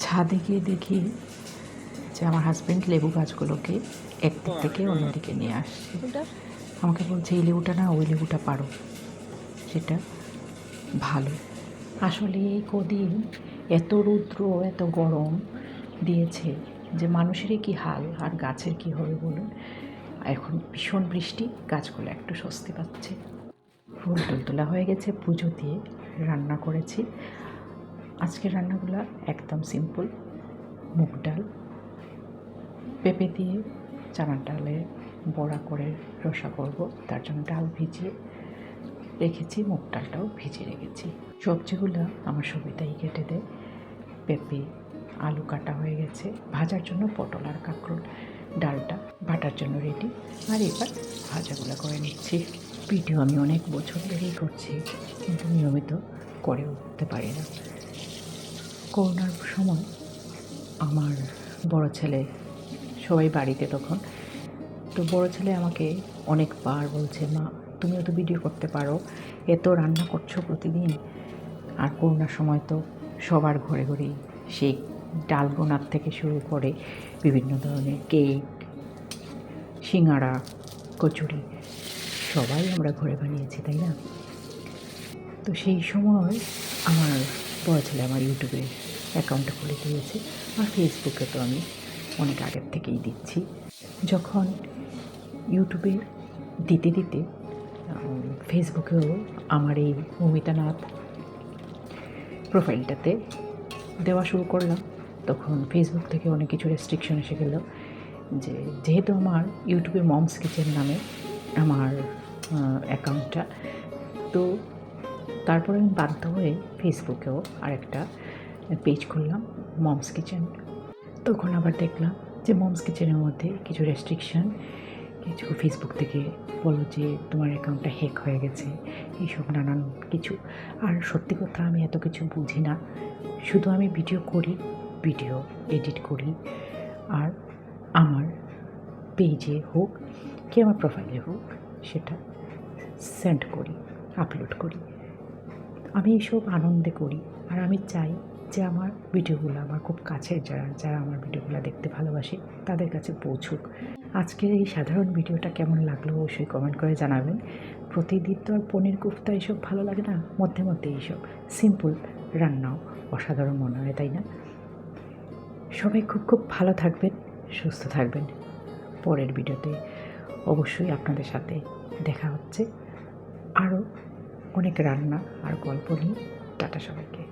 ছাদে গিয়ে দেখি যে আমার হাজব্যান্ড লেবু গাছগুলোকে একদিক থেকে অন্যদিকে নিয়ে আসছে। আমাকে বলছে এই লেবুটা না ওই লেবুটা পারো, সেটা ভালো। আসলে এই কদিন এত রৌদ্র এত গরম দিয়েছে যে মানুষেরই কি হাল আর গাছের কি হবে বলুন। এখন ভীষণ বৃষ্টি, গাছগুলো একটু স্বস্তি পাচ্ছে। ফুল টুল তোলা হয়ে গেছে, পুজো দিয়ে রান্না করেছি। আজকের রান্নাগুলো একদম সিম্পল। মুগ ডাল, পেঁপে দিয়ে চানার ডালে বড়া করে রসা করব, তার জন্য ডাল ভিজিয়ে রেখেছি, মুগ ডালটাও ভিজিয়ে রেখেছি। সবজিগুলো আমার সুবিধাই কেটে দেয়। পেঁপে আলু কাটা হয়ে গেছে, ভাজার জন্য পটল আর কাঁকরোল, ডালটা বাটার জন্য রেডি। আর এবার ভাজাগুলো করে নিচ্ছি। ভিডিও আমি অনেক বছর ধরেই করছি, কিন্তু নিয়মিত করে উঠতে পারি না। করোনার সময় আমার বড় ছেলে, সবাই বাড়িতে তখন, তো বড় ছেলে আমাকে অনেকবার বলছে, মা তুমিও তো ভিডিও করতে পারো, এত রান্না করছো প্রতিদিন। আর করোনার সময় তো সবার ঘরে ঘরেই সেই ডালগোনার থেকে শুরু করে বিভিন্ন ধরনের কেক, সিঙ্গাড়া, কচুরি সবাই আমরা ঘরে বানিয়েছি, তাই না? তো সেই সময় আমার বড় ছেলে আমার ইউটিউবে অ্যাকাউন্টটা খুলে দিয়েছে, আর ফেসবুকে তো আমি অনেক আগের থেকেই দিচ্ছি। যখন ইউটিউবে দিতে দিতে ফেসবুকেও আমার এই মৌমিতা নাথ প্রোফাইলটাতে দেওয়া শুরু করলাম, তখন ফেসবুক থেকে অনেক কিছু রেস্ট্রিকশন এসে গেল। যেহেতু আমার ইউটিউবে মমস কিচেন নামে আমার অ্যাকাউন্টটা, তো তারপরে আমি বাধ্য হয়ে ফেসবুকেও আরেকটা পেজ খুললাম, মমস কিচেন। তখন আবার দেখলাম যে মমস কিচেনের মধ্যে কিছু রেস্ট্রিকশান, কিছু ফেসবুক থেকে বলো যে তোমার অ্যাকাউন্টটা হ্যাক হয়ে গেছে, এইসব নানান কিছু। আর সত্যি কথা, আমি এত কিছু বুঝি না, শুধু আমি ভিডিও করি, ভিডিও এডিট করি, আর আমার পেজে হোক কি আমার প্রোফাইলে হোক সেটা সেন্ড করি, আপলোড করি। আমি এইসব আনন্দে করি, আর আমি চাই যে আমার ভিডিওগুলো আমার খুব কাছের যারা আমার ভিডিওগুলো দেখতে ভালোবাসে তাদের কাছে পৌঁছুক। আজকের এই সাধারণ ভিডিওটা কেমন লাগলো অবশ্যই কমেন্ট করে জানাবেন। প্রতিদিন তো আর পনির কোফতা এইসব ভালো লাগে না, মধ্যে মধ্যে এইসব সিম্পল রান্নাও অসাধারণ মনে হয়, তাই না? সবাই খুব খুব ভালো থাকবেন, সুস্থ থাকবেন। পরের ভিডিওতে অবশ্যই আপনাদের সাথে দেখা হচ্ছে, আরও অনেক রান্না আর গল্প নিয়ে। টাটা সবাইকে।